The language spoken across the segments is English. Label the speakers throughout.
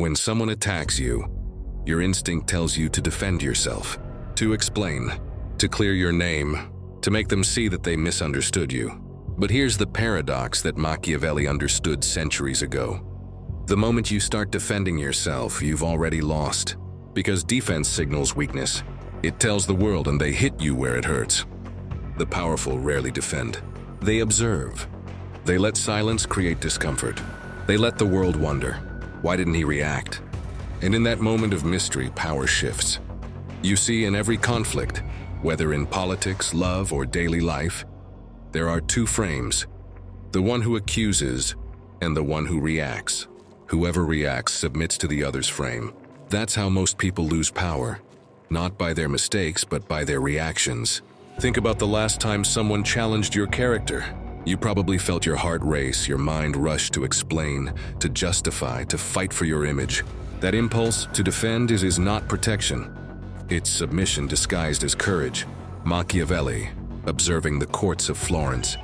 Speaker 1: When someone attacks you, your instinct tells you to defend yourself, to explain, to clear your name, to make them see that they misunderstood you. But here's the paradox that Machiavelli understood centuries ago. The moment you start defending yourself, you've already lost. Because defense signals weakness. It tells the world and they hit you where it hurts. The powerful rarely defend. They observe. They let silence create discomfort. They let the world wonder, why didn't he react? And in that moment of mystery, power shifts. You see, in every conflict, whether in politics, love, or daily life, there are two frames. The one who accuses and the one who reacts. Whoever reacts submits to the other's frame. That's how most people lose power. Not by their mistakes, but by their reactions. Think about the last time someone challenged your character. You probably felt your heart race, your mind rush to explain, to justify, to fight for your image. That impulse to defend is not protection. It's submission disguised as courage. Machiavelli, observing the courts of Florence,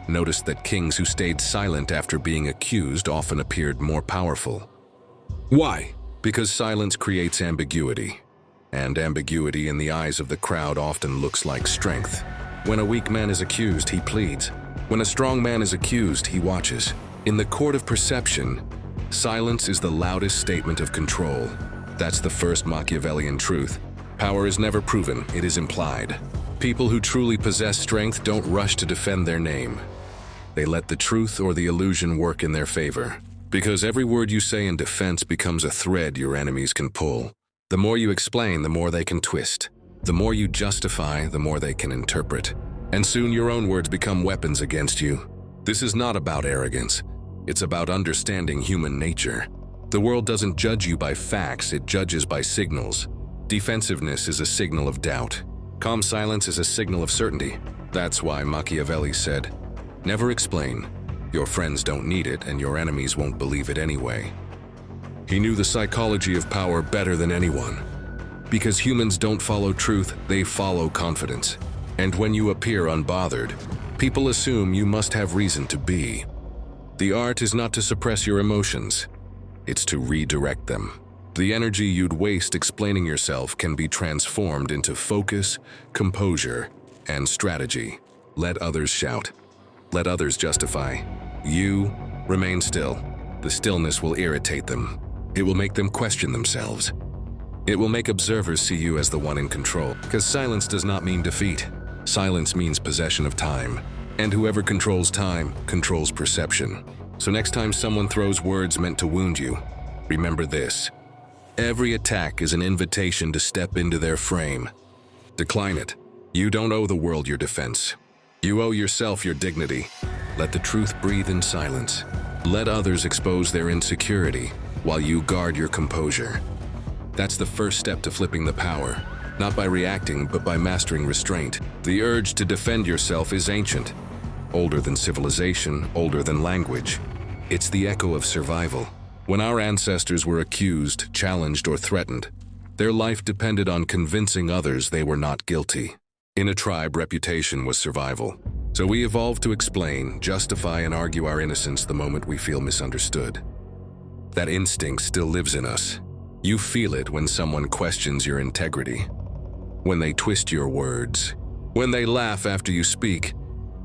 Speaker 1: noticed that kings who stayed silent after being accused often appeared more powerful. Why? Because silence creates ambiguity. And ambiguity in the eyes of the crowd often looks like strength. When a weak man is accused, he pleads. When a strong man is accused, he watches. In the court of perception, silence is the loudest statement of control. That's the first Machiavellian truth. Power is never proven, it is implied. People who truly possess strength don't rush to defend their name. They let the truth or the illusion work in their favor. Because every word you say in defense becomes a thread your enemies can pull. The more you explain, the more they can twist. The more you justify, the more they can interpret. And soon your own words become weapons against you. This is not about arrogance. It's about understanding human nature. The world doesn't judge you by facts, it judges by signals. Defensiveness is a signal of doubt. Calm silence is a signal of certainty. That's why Machiavelli said, "Never explain. Your friends don't need it, and your enemies won't believe it anyway." He knew the psychology of power better than anyone. Because humans don't follow truth, they follow confidence. And when you appear unbothered, people assume you must have reason to be. The art is not to suppress your emotions. It's to redirect them. The energy you'd waste explaining yourself can be transformed into focus, composure, and strategy. Let others shout. Let others justify. You remain still. The stillness will irritate them. It will make them question themselves. It will make observers see you as the one in control. Because silence does not mean defeat. Silence means possession of time. And whoever controls time controls perception. So next time someone throws words meant to wound you, remember this. Every attack is an invitation to step into their frame. Decline it. You don't owe the world your defense. You owe yourself your dignity. Let the truth breathe in silence. Let others expose their insecurity while you guard your composure. That's the first step to flipping the power. Not by reacting, but by mastering restraint. The urge to defend yourself is ancient. Older than civilization, older than language. It's the echo of survival. When our ancestors were accused, challenged, or threatened, their life depended on convincing others they were not guilty. In a tribe, reputation was survival. So we evolved to explain, justify, and argue our innocence the moment we feel misunderstood. That instinct still lives in us. You feel it when someone questions your integrity. When they twist your words, when they laugh after you speak,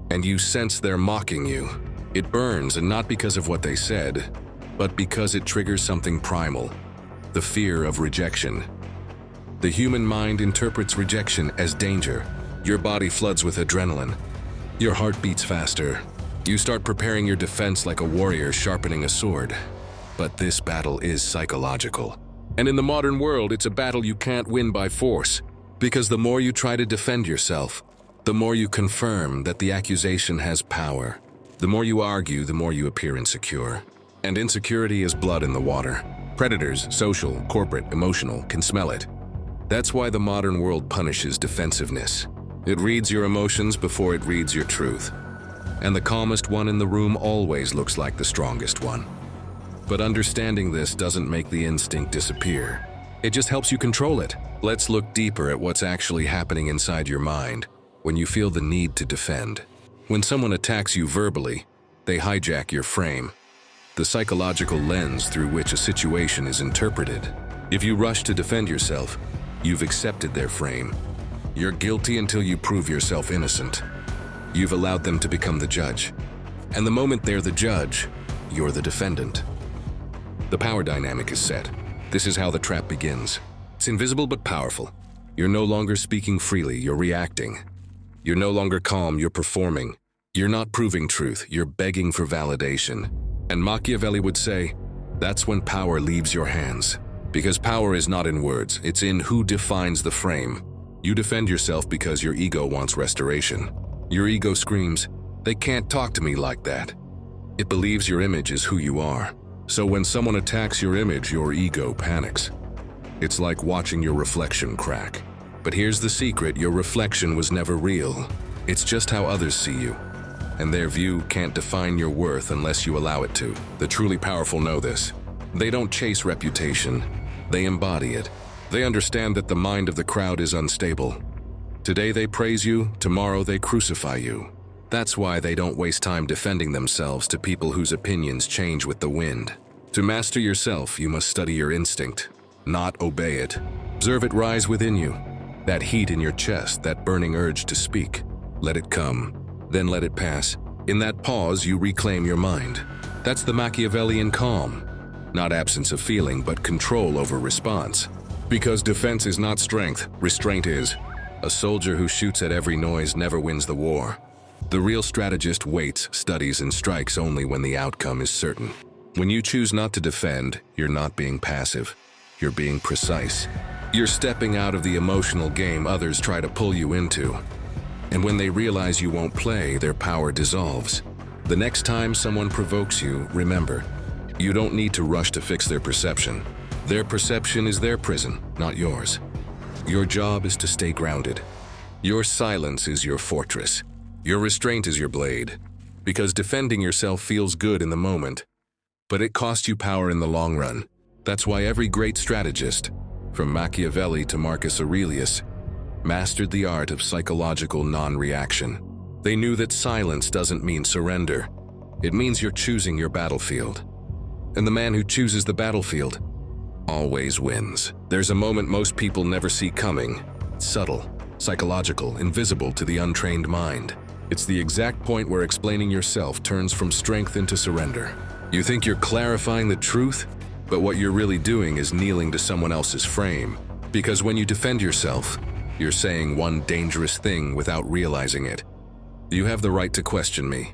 Speaker 1: and you sense they're mocking you. It burns, and not because of what they said, but because it triggers something primal, the fear of rejection. The human mind interprets rejection as danger. Your body floods with adrenaline. Your heart beats faster. You start preparing your defense like a warrior sharpening a sword. But this battle is psychological. And in the modern world, it's a battle you can't win by force. Because the more you try to defend yourself, the more you confirm that the accusation has power. The more you argue, the more you appear insecure. And insecurity is blood in the water. Predators, social, corporate, emotional, can smell it. That's why the modern world punishes defensiveness. It reads your emotions before it reads your truth. And the calmest one in the room always looks like the strongest one. But understanding this doesn't make the instinct disappear. It just helps you control it. Let's look deeper at what's actually happening inside your mind when you feel the need to defend. When someone attacks you verbally, they hijack your frame. the psychological lens through which a situation is interpreted. If you rush to defend yourself, you've accepted their frame. You're guilty until you prove yourself innocent. You've allowed them to become the judge. And the moment they're the judge, you're the defendant. The power dynamic is set. This is how the trap begins. It's invisible but powerful. You're no longer speaking freely, you're reacting. You're no longer calm, you're performing. You're not proving truth, you're begging for validation. And Machiavelli would say, that's when power leaves your hands. Because power is not in words, it's in who defines the frame. You defend yourself because your ego wants restoration. Your ego screams, they can't talk to me like that. It believes your image is who you are. So when someone attacks your image, your ego panics. It's like watching your reflection crack. But here's the secret, your reflection was never real. It's just how others see you. And their view can't define your worth unless you allow it to. The truly powerful know this. They don't chase reputation, they embody it. They understand that the mind of the crowd is unstable. Today they praise you, tomorrow they crucify you. That's why they don't waste time defending themselves to people whose opinions change with the wind. To master yourself, you must study your instinct, not obey it. Observe it rise within you. That heat in your chest, that burning urge to speak. Let it come, then let it pass. In that pause, you reclaim your mind. That's the Machiavellian calm. Not absence of feeling, but control over response. Because defense is not strength, restraint is. A soldier who shoots at every noise never wins the war. The real strategist waits, studies, and strikes only when the outcome is certain. When you choose not to defend, you're not being passive. You're being precise. You're stepping out of the emotional game others try to pull you into. And when they realize you won't play, their power dissolves. The next time someone provokes you, remember, you don't need to rush to fix their perception. Their perception is their prison, not yours. Your job is to stay grounded. Your silence is your fortress. Your restraint is your blade. Because defending yourself feels good in the moment, but it costs you power in the long run. That's why every great strategist, from Machiavelli to Marcus Aurelius, mastered the art of psychological non-reaction. They knew that silence doesn't mean surrender. It means you're choosing your battlefield. And the man who chooses the battlefield always wins. There's a moment most people never see coming. Subtle, psychological, invisible to the untrained mind. It's the exact point where explaining yourself turns from strength into surrender. You think you're clarifying the truth, but what you're really doing is kneeling to someone else's frame. Because when you defend yourself, you're saying one dangerous thing without realizing it. You have the right to question me.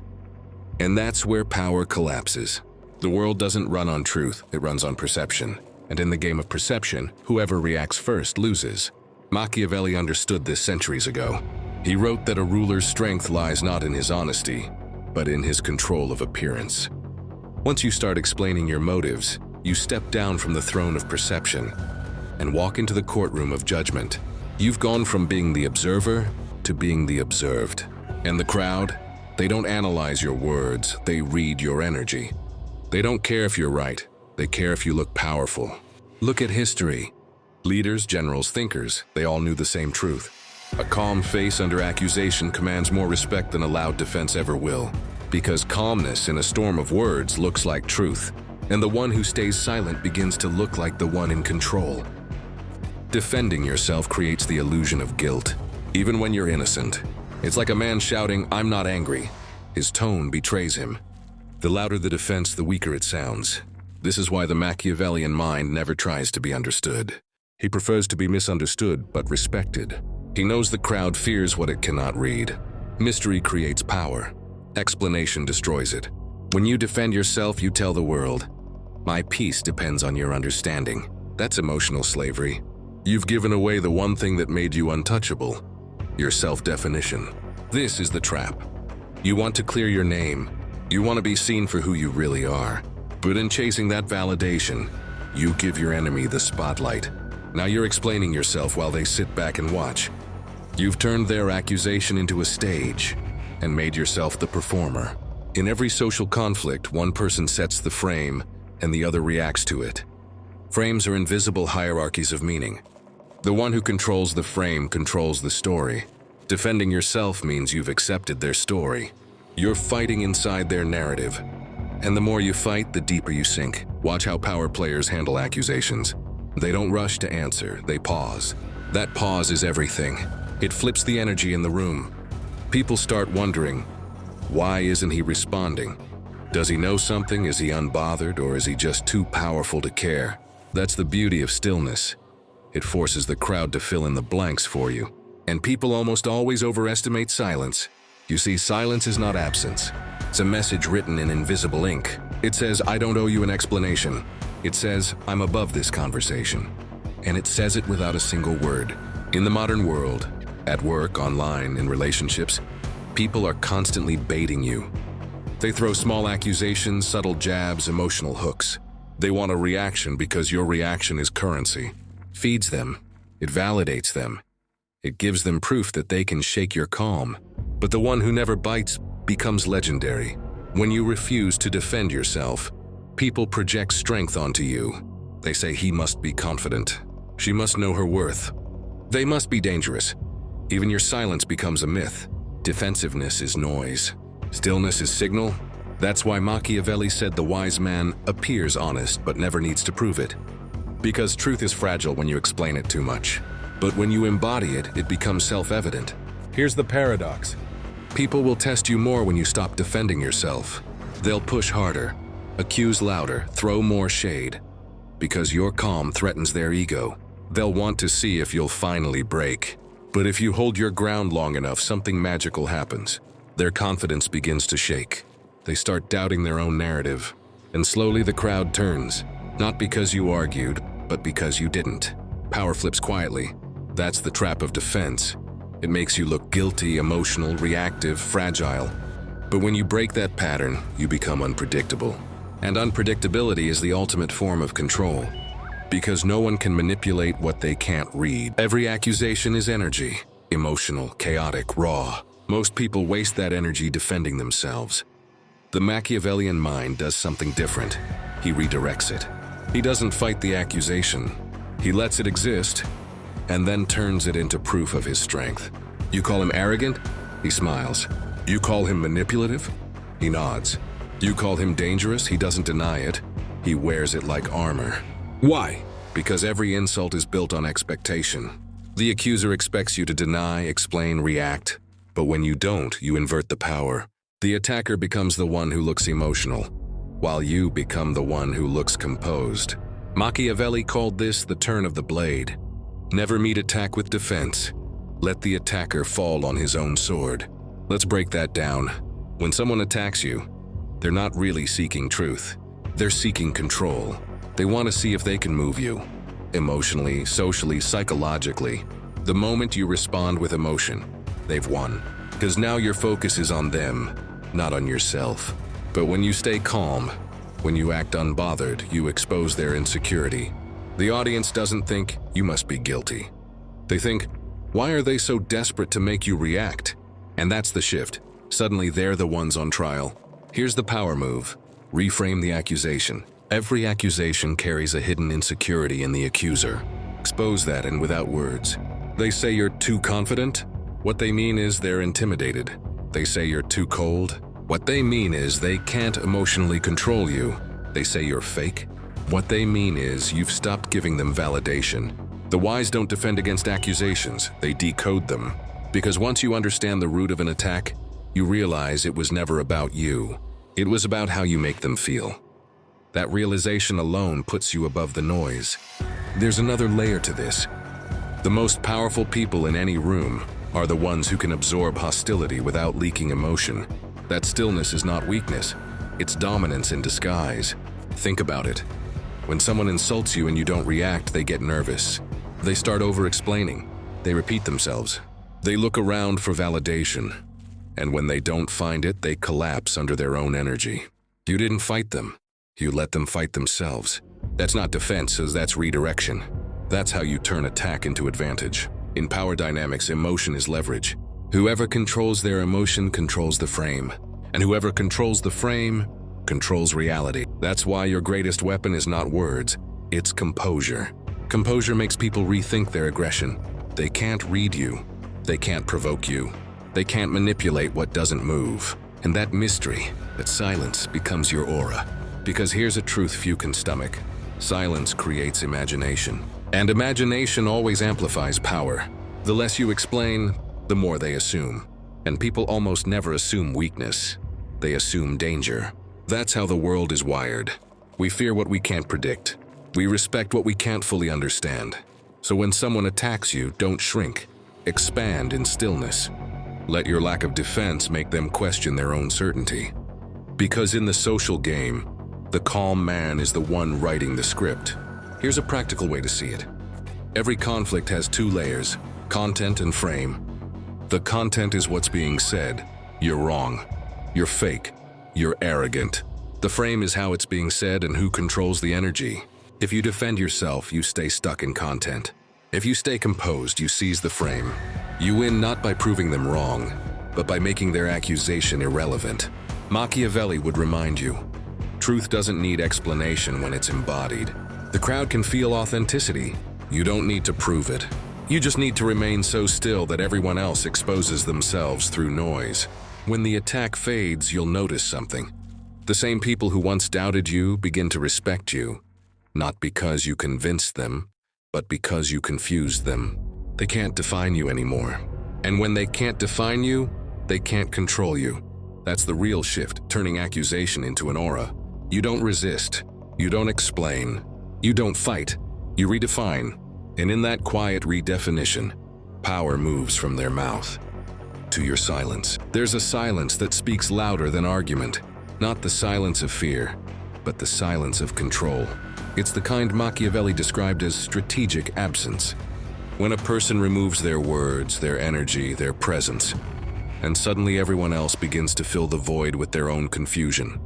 Speaker 1: And that's where power collapses. The world doesn't run on truth, it runs on perception. And in the game of perception, whoever reacts first loses. Machiavelli understood this centuries ago. He wrote that a ruler's strength lies not in his honesty, but in his control of appearance. Once you start explaining your motives, you step down from the throne of perception and walk into the courtroom of judgment. You've gone from being the observer to being the observed. And the crowd, they don't analyze your words, they read your energy. They don't care if you're right, they care if you look powerful. Look at history. Leaders, generals, thinkers, they all knew the same truth. A calm face under accusation commands more respect than a loud defense ever will. Because calmness in a storm of words looks like truth. And the one who stays silent begins to look like the one in control. Defending yourself creates the illusion of guilt, even when you're innocent. It's like a man shouting, "I'm not angry." His tone betrays him. The louder the defense, the weaker it sounds. This is why the Machiavellian mind never tries to be understood. He prefers to be misunderstood, but respected. He knows the crowd fears what it cannot read. Mystery creates power. Explanation destroys it. When you defend yourself, you tell the world, "My peace depends on your understanding." That's emotional slavery. You've given away the one thing that made you untouchable, your self-definition. This is the trap. You want to clear your name. You want to be seen for who you really are. But in chasing that validation, you give your enemy the spotlight. Now you're explaining yourself while they sit back and watch. You've turned their accusation into a stage and made yourself the performer. In every social conflict, one person sets the frame and the other reacts to it. Frames are invisible hierarchies of meaning. The one who controls the frame controls the story. Defending yourself means you've accepted their story. You're fighting inside their narrative. And the more you fight, the deeper you sink. Watch how power players handle accusations. They don't rush to answer, they pause. That pause is everything. It flips the energy in the room. People start wondering, why isn't he responding? Does he know something? Is he unbothered, or is he just too powerful to care? That's the beauty of stillness. It forces the crowd to fill in the blanks for you. And people almost always overestimate silence. You see, silence is not absence. It's a message written in invisible ink. It says, I don't owe you an explanation. It says, I'm above this conversation. And it says it without a single word. In the modern world, at work, online, in relationships, people are constantly baiting you. They throw small accusations, subtle jabs, emotional hooks. They want a reaction because your reaction is currency. Feeds them. It validates them. It gives them proof that they can shake your calm. But the one who never bites becomes legendary. When you refuse to defend yourself, people project strength onto you. They say he must be confident. She must know her worth. They must be dangerous. Even your silence becomes a myth. Defensiveness is noise. Stillness is signal. That's why Machiavelli said the wise man appears honest but never needs to prove it. Because truth is fragile when you explain it too much. But when you embody it, it becomes self-evident. Here's the paradox. People will test you more when you stop defending yourself. They'll push harder, accuse louder, throw more shade. Because your calm threatens their ego. They'll want to see if you'll finally break. But if you hold your ground long enough, something magical happens. Their confidence begins to shake. They start doubting their own narrative. And slowly the crowd turns. Not because you argued, but because you didn't. Power flips quietly. That's the trap of defense. It makes you look guilty, emotional, reactive, fragile. But when you break that pattern, you become unpredictable. And unpredictability is the ultimate form of control. Because no one can manipulate what they can't read. Every accusation is energy. Emotional, chaotic, raw. Most people waste that energy defending themselves. The Machiavellian mind does something different. He redirects it. He doesn't fight the accusation. He lets it exist, and then turns it into proof of his strength. You call him arrogant? He smiles. You call him manipulative? He nods. You call him dangerous? He doesn't deny it. He wears it like armor. Why? Because every insult is built on expectation. The accuser expects you to deny, explain, react. But when you don't, you invert the power. The attacker becomes the one who looks emotional, while you become the one who looks composed. Machiavelli called this the turn of the blade. Never meet attack with defense. Let the attacker fall on his own sword. Let's break that down. When someone attacks you, they're not really seeking truth. They're seeking control. They want to see if they can move you. Emotionally, socially, psychologically. The moment you respond with emotion, they've won. Because now your focus is on them, not on yourself. But when you stay calm, when you act unbothered, you expose their insecurity. The audience doesn't think you must be guilty. They think, why are they so desperate to make you react? And that's the shift. Suddenly they're the ones on trial. Here's the power move. Reframe the accusation. Every accusation carries a hidden insecurity in the accuser. Expose that, and without words. They say you're too confident. What they mean is they're intimidated. They say you're too cold. What they mean is they can't emotionally control you. They say you're fake. What they mean is you've stopped giving them validation. The wise don't defend against accusations, they decode them. Because once you understand the root of an attack, you realize it was never about you. It was about how you make them feel. That realization alone puts you above the noise. There's another layer to this. The most powerful people in any room are the ones who can absorb hostility without leaking emotion. That stillness is not weakness, it's dominance in disguise. Think about it. When someone insults you and you don't react, they get nervous. They start over-explaining. They repeat themselves. They look around for validation. And when they don't find it, they collapse under their own energy. You didn't fight them. You let them fight themselves. That's not defense, that's redirection. That's how you turn attack into advantage. In power dynamics, emotion is leverage. Whoever controls their emotion controls the frame. And whoever controls the frame controls reality. That's why your greatest weapon is not words, it's composure. Composure makes people rethink their aggression. They can't read you. They can't provoke you. They can't manipulate what doesn't move. And that mystery, that silence, becomes your aura. Because here's a truth few can stomach. Silence creates imagination. And imagination always amplifies power. The less you explain, the more they assume. And people almost never assume weakness. They assume danger. That's how the world is wired. We fear what we can't predict. We respect what we can't fully understand. So when someone attacks you, don't shrink. Expand in stillness. Let your lack of defense make them question their own certainty. Because in the social game, the calm man is the one writing the script. Here's a practical way to see it. Every conflict has two layers, content and frame. The content is what's being said. You're wrong. You're fake. You're arrogant. The frame is how it's being said and who controls the energy. If you defend yourself, you stay stuck in content. If you stay composed, you seize the frame. You win not by proving them wrong, but by making their accusation irrelevant. Machiavelli would remind you, truth doesn't need explanation when it's embodied. The crowd can feel authenticity. You don't need to prove it. You just need to remain so still that everyone else exposes themselves through noise. When the attack fades, you'll notice something. The same people who once doubted you begin to respect you, not because you convinced them, but because you confused them. They can't define you anymore. And when they can't define you, they can't control you. That's the real shift, turning accusation into an aura. You don't resist. You don't explain. You don't fight. You redefine. And in that quiet redefinition, power moves from their mouth to your silence. There's a silence that speaks louder than argument. Not the silence of fear, but the silence of control. It's the kind Machiavelli described as strategic absence. When a person removes their words, their energy, their presence, and suddenly everyone else begins to fill the void with their own confusion.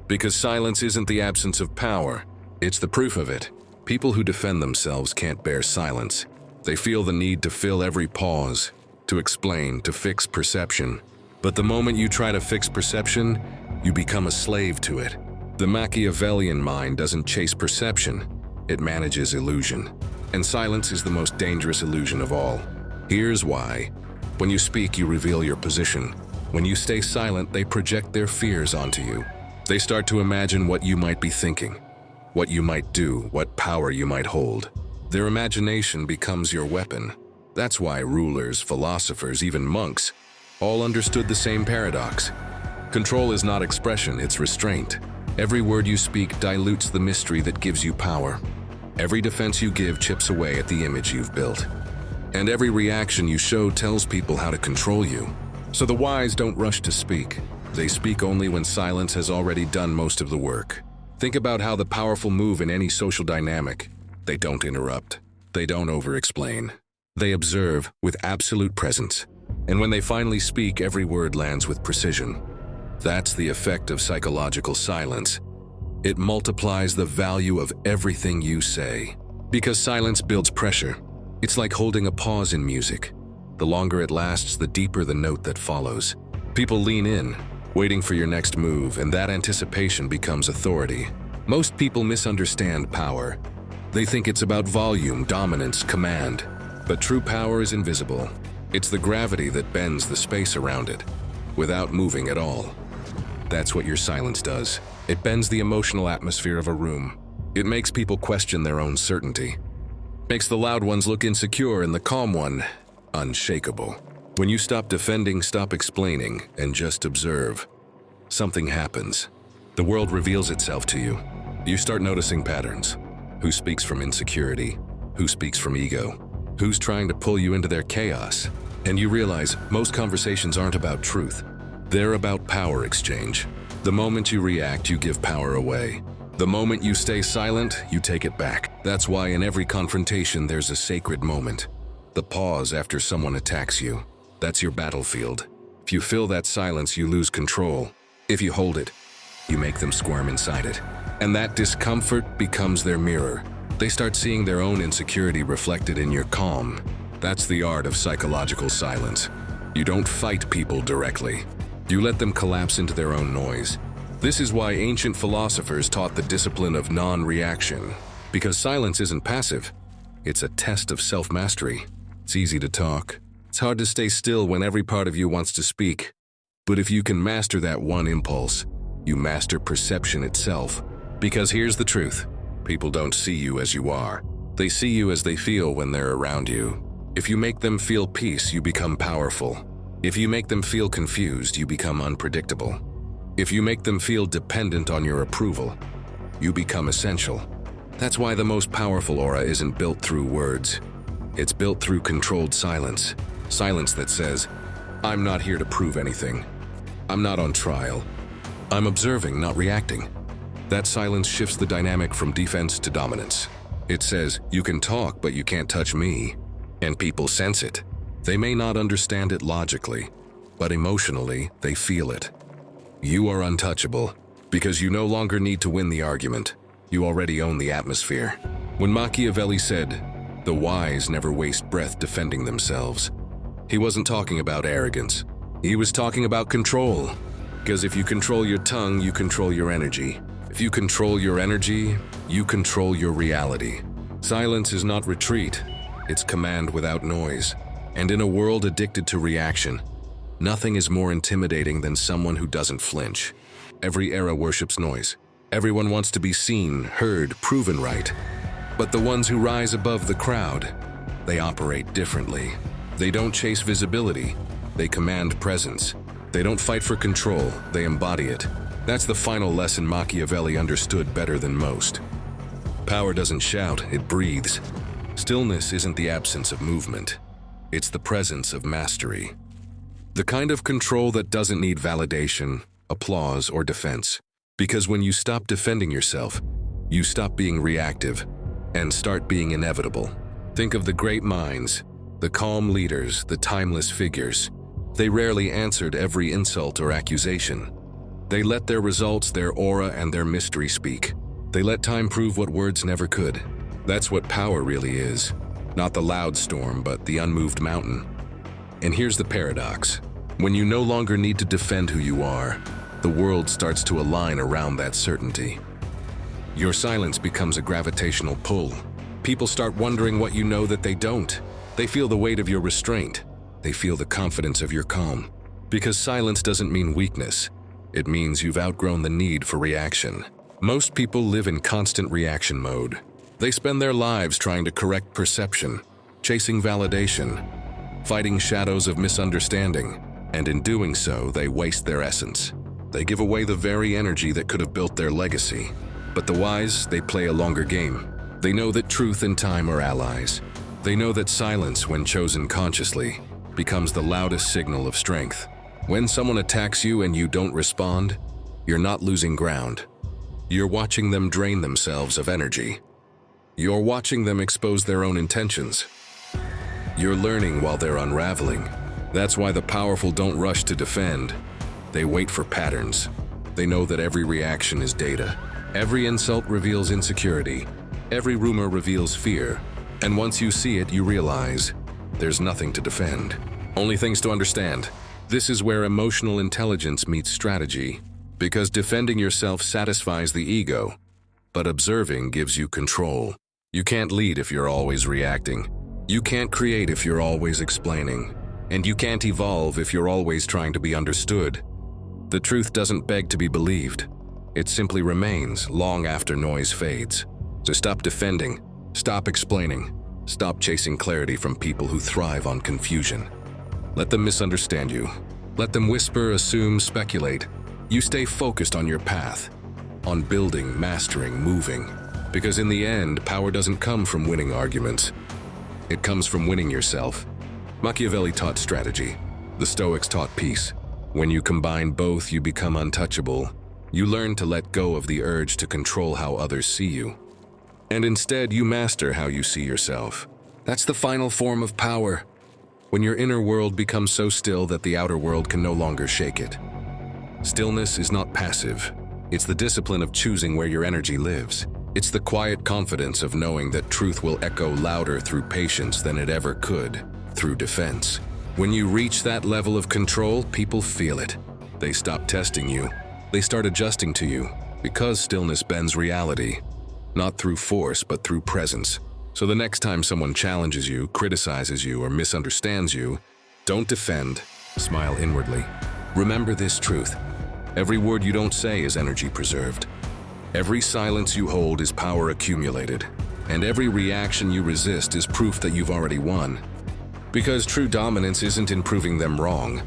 Speaker 1: Because silence isn't the absence of power, it's the proof of it. People who defend themselves can't bear silence. They feel the need to fill every pause, to explain, to fix perception. But the moment you try to fix perception, you become a slave to it. The Machiavellian mind doesn't chase perception, it manages illusion. And silence is the most dangerous illusion of all. Here's why. When you speak, you reveal your position. When you stay silent, they project their fears onto you. They start to imagine what you might be thinking, what you might do, what power you might hold. Their imagination becomes your weapon. That's why rulers, philosophers, even monks, all understood the same paradox. Control is not expression, it's restraint. Every word you speak dilutes the mystery that gives you power. Every defense you give chips away at the image you've built. And every reaction you show tells people how to control you. So the wise don't rush to speak. They speak only when silence has already done most of the work. Think about how the powerful move in any social dynamic. They don't interrupt. They don't over-explain. They observe with absolute presence. And when they finally speak, every word lands with precision. That's the effect of psychological silence. It multiplies the value of everything you say. Because silence builds pressure. It's like holding a pause in music. The longer it lasts, the deeper the note that follows. People lean in, waiting for your next move, and that anticipation becomes authority. Most people misunderstand power. They think it's about volume, dominance, command. But true power is invisible. It's the gravity that bends the space around it, without moving at all. That's what your silence does. It bends the emotional atmosphere of a room. It makes people question their own certainty. Makes the loud ones look insecure and the calm one unshakable. When you stop defending, stop explaining, and just observe, something happens. The world reveals itself to you. You start noticing patterns. Who speaks from insecurity? Who speaks from ego? Who's trying to pull you into their chaos? And you realize most conversations aren't about truth. They're about power exchange. The moment you react, you give power away. The moment you stay silent, you take it back. That's why in every confrontation there's a sacred moment. The pause after someone attacks you. That's your battlefield. If you fill that silence, you lose control. If you hold it, you make them squirm inside it. And that discomfort becomes their mirror. They start seeing their own insecurity reflected in your calm. That's the art of psychological silence. You don't fight people directly. You let them collapse into their own noise. This is why ancient philosophers taught the discipline of non-reaction. Because silence isn't passive. It's a test of self-mastery. It's easy to talk. It's hard to stay still when every part of you wants to speak. But if you can master that one impulse, you master perception itself. Because here's the truth. People don't see you as you are. They see you as they feel when they're around you. If you make them feel peace, you become powerful. If you make them feel confused, you become unpredictable. If you make them feel dependent on your approval, you become essential. That's why the most powerful aura isn't built through words. It's built through controlled silence. Silence that says, I'm not here to prove anything. I'm not on trial. I'm observing, not reacting. That silence shifts the dynamic from defense to dominance. It says, you can talk, but you can't touch me. And people sense it. They may not understand it logically, but emotionally, they feel it. You are untouchable because you no longer need to win the argument. You already own the atmosphere. When Machiavelli said, the wise never waste breath defending themselves, he wasn't talking about arrogance. He was talking about control. Because if you control your tongue, you control your energy. If you control your energy, you control your reality. Silence is not retreat. It's command without noise. And in a world addicted to reaction, nothing is more intimidating than someone who doesn't flinch. Every era worships noise. Everyone wants to be seen, heard, proven right. But the ones who rise above the crowd, they operate differently. They don't chase visibility. They command presence. They don't fight for control. They embody it. That's the final lesson Machiavelli understood better than most. Power doesn't shout, it breathes. Stillness isn't the absence of movement. It's the presence of mastery. The kind of control that doesn't need validation, applause, or defense. Because when you stop defending yourself, you stop being reactive and start being inevitable. Think of the great minds, the calm leaders, the timeless figures. They rarely answered every insult or accusation. They let their results, their aura, and their mystery speak. They let time prove what words never could. That's what power really is. Not the loud storm, but the unmoved mountain. And here's the paradox. When you no longer need to defend who you are, the world starts to align around that certainty. Your silence becomes a gravitational pull. People start wondering what you know that they don't. They feel the weight of your restraint. They feel the confidence of your calm. Because silence doesn't mean weakness. It means you've outgrown the need for reaction. Most people live in constant reaction mode. They spend their lives trying to correct perception, chasing validation, fighting shadows of misunderstanding, and in doing so, they waste their essence. They give away the very energy that could have built their legacy. But the wise, they play a longer game. They know that truth and time are allies. They know that silence, when chosen consciously, becomes the loudest signal of strength. When someone attacks you and you don't respond, you're not losing ground. You're watching them drain themselves of energy. You're watching them expose their own intentions. You're learning while they're unraveling. That's why the powerful don't rush to defend. They wait for patterns. They know that every reaction is data. Every insult reveals insecurity. Every rumor reveals fear. And once you see it, you realize there's nothing to defend. Only things to understand. This is where emotional intelligence meets strategy. Because defending yourself satisfies the ego, but observing gives you control. You can't lead if you're always reacting. You can't create if you're always explaining. And you can't evolve if you're always trying to be understood. The truth doesn't beg to be believed. It simply remains long after noise fades. So stop defending, stop explaining, stop chasing clarity from people who thrive on confusion. Let them misunderstand you. Let them whisper, assume, speculate. You stay focused on your path, on building, mastering, moving. Because in the end, power doesn't come from winning arguments. It comes from winning yourself. Machiavelli taught strategy. The Stoics taught peace. When you combine both, you become untouchable. You learn to let go of the urge to control how others see you. And instead, you master how you see yourself. That's the final form of power. When your inner world becomes so still that the outer world can no longer shake it. Stillness is not passive. It's the discipline of choosing where your energy lives. It's the quiet confidence of knowing that truth will echo louder through patience than it ever could through defense. When you reach that level of control, people feel it. They stop testing you. They start adjusting to you, because stillness bends reality, not through force, but through presence. So the next time someone challenges you, criticizes you, or misunderstands you, don't defend, smile inwardly. Remember this truth. Every word you don't say is energy preserved. Every silence you hold is power accumulated. And every reaction you resist is proof that you've already won. Because true dominance isn't in proving them wrong.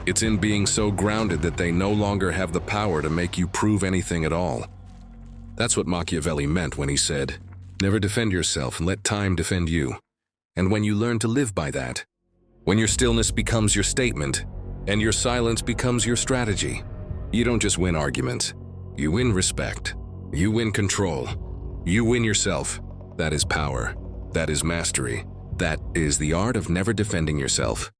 Speaker 1: It's in being so grounded that they no longer have the power to make you prove anything at all. That's what Machiavelli meant when he said, "Never defend yourself and let time defend you." And when you learn to live by that, when your stillness becomes your statement and your silence becomes your strategy, you don't just win arguments. You win respect. You win control. You win yourself. That is power. That is mastery. That is the art of never defending yourself.